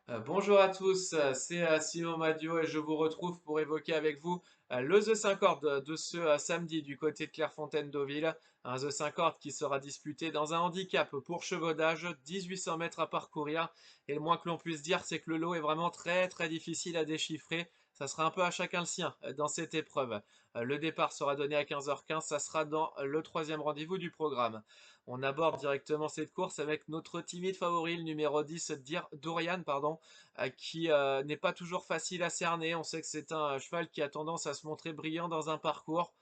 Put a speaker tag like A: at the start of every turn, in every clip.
A: Bonjour à tous, c'est Simon Madio et je vous retrouve pour évoquer avec vous le The 50 de ce samedi du côté de Clairefontaine-Deauville. Un The 50 qui sera disputé dans un handicap pour chevaudage, 1800 mètres à parcourir. Et le moins que l'on puisse dire, c'est que le lot est vraiment très très difficile à déchiffrer. Ça sera un peu à chacun le sien dans cette épreuve. Le départ sera donné à 15h15, ça sera dans le troisième rendez-vous du programme. On aborde directement cette course avec notre timide favori, le numéro 10, Dorian, pardon, qui n'est pas toujours facile à cerner. On sait que c'est un cheval qui a tendance à se montrer brillant dans un parcours.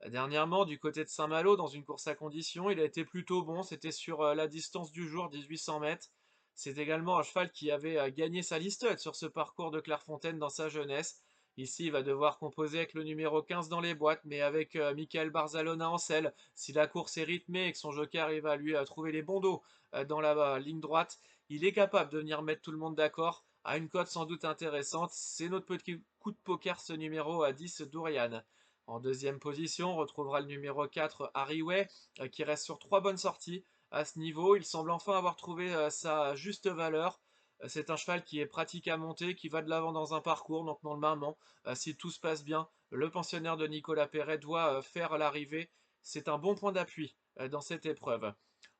A: Dernièrement, du côté de Saint-Malo, dans une course à condition, il a été plutôt bon. C'était sur la distance du jour, 1800 mètres. C'est également un cheval qui avait gagné sa listed sur ce parcours de Clairefontaine dans sa jeunesse. Ici, il va devoir composer avec le numéro 15 dans les boîtes, mais avec Michael Barzalona en selle. Si la course est rythmée et que son joker arrive à lui trouver les bons dos dans la ligne droite, il est capable de venir mettre tout le monde d'accord à une cote sans doute intéressante. C'est notre petit coup de poker, ce numéro à 10, Dourian. En deuxième position, on retrouvera le numéro 4, Harry qui reste sur trois bonnes sorties à ce niveau. Il semble enfin avoir trouvé sa juste valeur. C'est un cheval qui est pratique à monter, qui va de l'avant dans un parcours, donc normalement, si tout se passe bien, le pensionnaire de Nicolas Perret doit faire l'arrivée. C'est un bon point d'appui dans cette épreuve.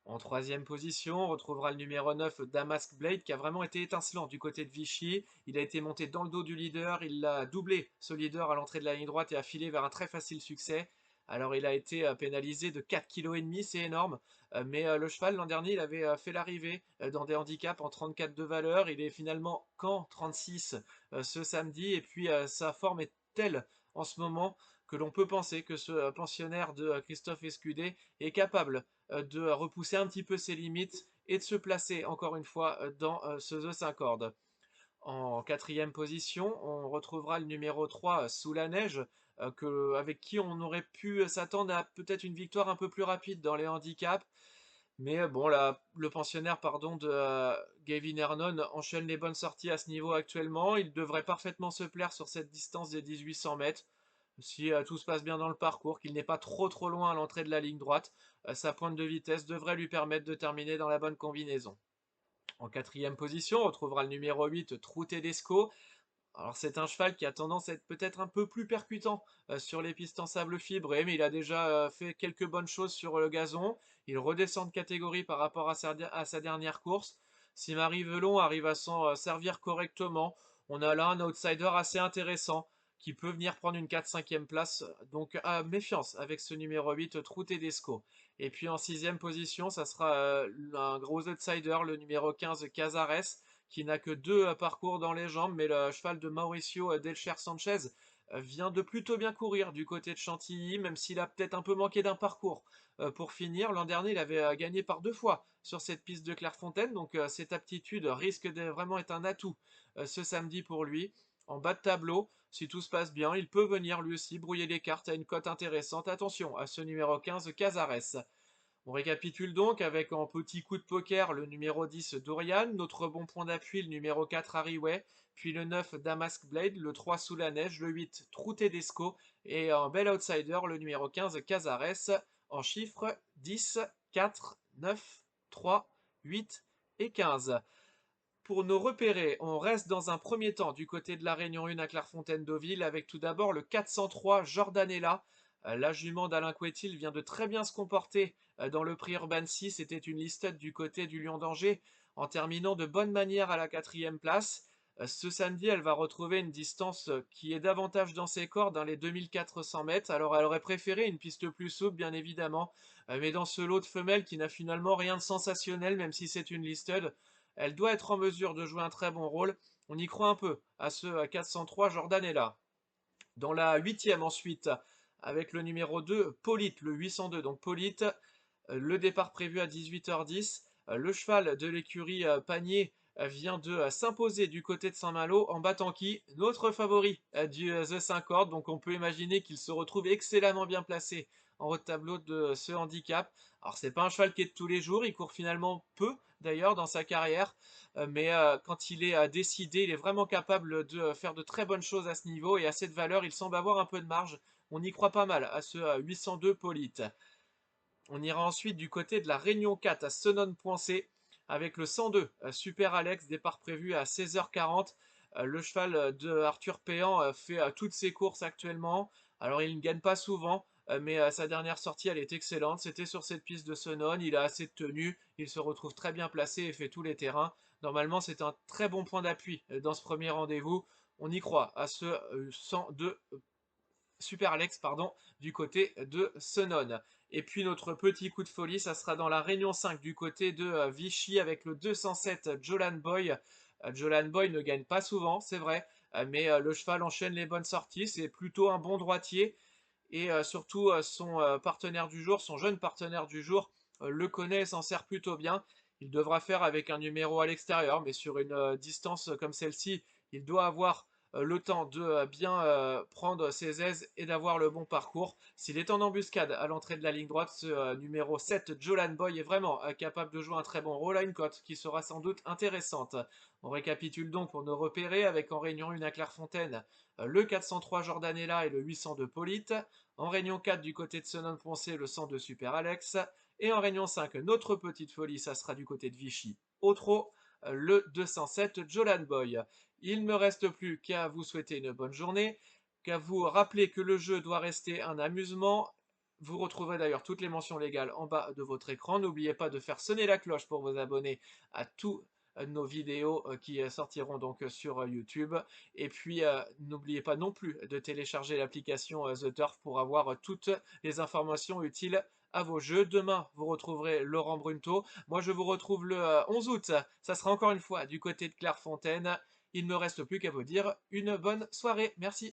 A: En troisième position, on retrouvera le numéro 9, Damask Blade, qui a vraiment été étincelant du côté de Vichy. Il a été monté dans le dos du leader, il l'a doublé, ce leader, à l'entrée de la ligne droite et a filé vers un très facile succès. Alors il a été pénalisé de 4,5 kg, c'est énorme. Mais le cheval, l'an dernier, il avait fait l'arrivée dans des handicaps en 34 de valeur. Il est finalement qu'en 36 ce samedi. Et puis sa forme est telle en ce moment que l'on peut penser que ce pensionnaire de Christophe Escudé est capable de repousser un petit peu ses limites et de se placer encore une fois dans ce The 5 cordes. En quatrième position, on retrouvera le numéro 3, Sous la neige, avec qui on aurait pu s'attendre à peut-être une victoire un peu plus rapide dans les handicaps. Mais bon, là, le pensionnaire pardon, de Gavin Hernon enchaîne les bonnes sorties à ce niveau actuellement. Il devrait parfaitement se plaire sur cette distance des 1800 mètres. Si tout se passe bien dans le parcours, qu'il n'est pas trop loin à l'entrée de la ligne droite, sa pointe de vitesse devrait lui permettre de terminer dans la bonne combinaison. En quatrième position, on retrouvera le numéro 8, Trou Tedesco. Alors c'est un cheval qui a tendance à être peut-être un peu plus percutant sur les pistes en sable fibré, mais il a déjà fait quelques bonnes choses sur le gazon. Il redescend de catégorie par rapport à sa dernière course. Si Marie Velon arrive à s'en servir correctement, on a là un outsider assez intéressant qui peut venir prendre une 4-5e place. Donc méfiance avec ce numéro 8, Trou Tedesco. Et puis en sixième position, ça sera un gros outsider, le numéro 15, Cazares, qui n'a que deux parcours dans les jambes, mais le cheval de Mauricio Delcher Sanchez vient de plutôt bien courir du côté de Chantilly, même s'il a peut-être un peu manqué d'un parcours. Pour finir, l'an dernier, il avait gagné par deux fois sur cette piste de Clairefontaine, donc cette aptitude risque de vraiment être un atout ce samedi pour lui. En bas de tableau, si tout se passe bien, il peut venir lui aussi brouiller les cartes à une cote intéressante. Attention à ce numéro 15, Cazares. On récapitule donc avec en petit coup de poker le numéro 10 Dorian, notre bon point d'appui le numéro 4 Harryway, puis le 9 Damask Blade, le 3 Sous la neige, le 8 Trou Tedesco et en bel outsider le numéro 15 Cazares en chiffres 10, 4, 9, 3, 8 et 15. Pour nous repérer, on reste dans un premier temps du côté de la Réunion 1 à Clairefontaine-Deauville avec tout d'abord le 403 Jordanella. La jument d'Alain Couetil vient de très bien se comporter dans le prix Urban 6. C'était une listette du côté du Lion d'Angers en terminant de bonne manière à la quatrième place. Ce samedi, elle va retrouver une distance qui est davantage dans ses cordes, dans les 2400 mètres. Alors, elle aurait préféré une piste plus souple, bien évidemment. Mais dans ce lot de femelles qui n'a finalement rien de sensationnel, même si c'est une listed, elle doit être en mesure de jouer un très bon rôle. On y croit un peu à ce 403 Jordanella. Dans la huitième ensuite, avec le numéro 2, Polite, le 802. Donc Polite, le départ prévu à 18h10. Le cheval de l'écurie Panier vient de s'imposer du côté de Saint-Malo en battant qui? Notre favori du The 5 Cordes. Donc on peut imaginer qu'il se retrouve excellemment bien placé en haut de tableau de ce handicap. Alors c'est pas un cheval qui est de tous les jours, il court finalement peu d'ailleurs dans sa carrière, mais quand il est décidé, il est vraiment capable de faire de très bonnes choses à ce niveau et à cette valeur, il semble avoir un peu de marge. On y croit pas mal à ce 802 Polite. On ira ensuite du côté de la Réunion 4 à Senon-Poincé avec le 102 Super Alex, départ prévu à 16h40. Le cheval de Arthur Péan fait toutes ses courses actuellement. Alors il ne gagne pas souvent, mais sa dernière sortie elle est excellente. C'était sur cette piste de Sonone, il a assez de tenue, il se retrouve très bien placé et fait tous les terrains. Normalement c'est un très bon point d'appui dans ce premier rendez-vous. On y croit à ce 102 Super Alex, pardon, du côté de Senon. Et puis notre petit coup de folie, ça sera dans la Réunion 5 du côté de Vichy avec le 207 Jolan Boy. Jolan Boy ne gagne pas souvent, c'est vrai, mais le cheval enchaîne les bonnes sorties, c'est plutôt un bon droitier. Et surtout, son partenaire du jour, son jeune partenaire du jour, le connaît et s'en sert plutôt bien. Il devra faire avec un numéro à l'extérieur, mais sur une distance comme celle-ci, il doit avoir le temps de bien prendre ses aises et d'avoir le bon parcours. S'il est en embuscade à l'entrée de la ligne droite, ce numéro 7, Jolan Boy, est vraiment capable de jouer un très bon rôle à une cote qui sera sans doute intéressante. On récapitule donc pour nous repérer avec en réunion 1 à Clairefontaine le 403 Jordanella et le 802 Polite. En réunion 4 du côté de Senon-Poncé, le 102 Super Alex. Et en réunion 5, notre petite folie, ça sera du côté de Vichy au trot, le 207 Jolan Boy. Il ne me reste plus qu'à vous souhaiter une bonne journée, qu'à vous rappeler que le jeu doit rester un amusement. Vous retrouverez d'ailleurs toutes les mentions légales en bas de votre écran. N'oubliez pas de faire sonner la cloche pour vous abonner à tous nos vidéos qui sortiront donc sur YouTube. Et puis, n'oubliez pas non plus de télécharger l'application The Turf pour avoir toutes les informations utiles à vos jeux. Demain, vous retrouverez Laurent Brunto. Moi, je vous retrouve le 11 août. Ça sera encore une fois du côté de Clairefontaine. Il ne me reste plus qu'à vous dire une bonne soirée. Merci.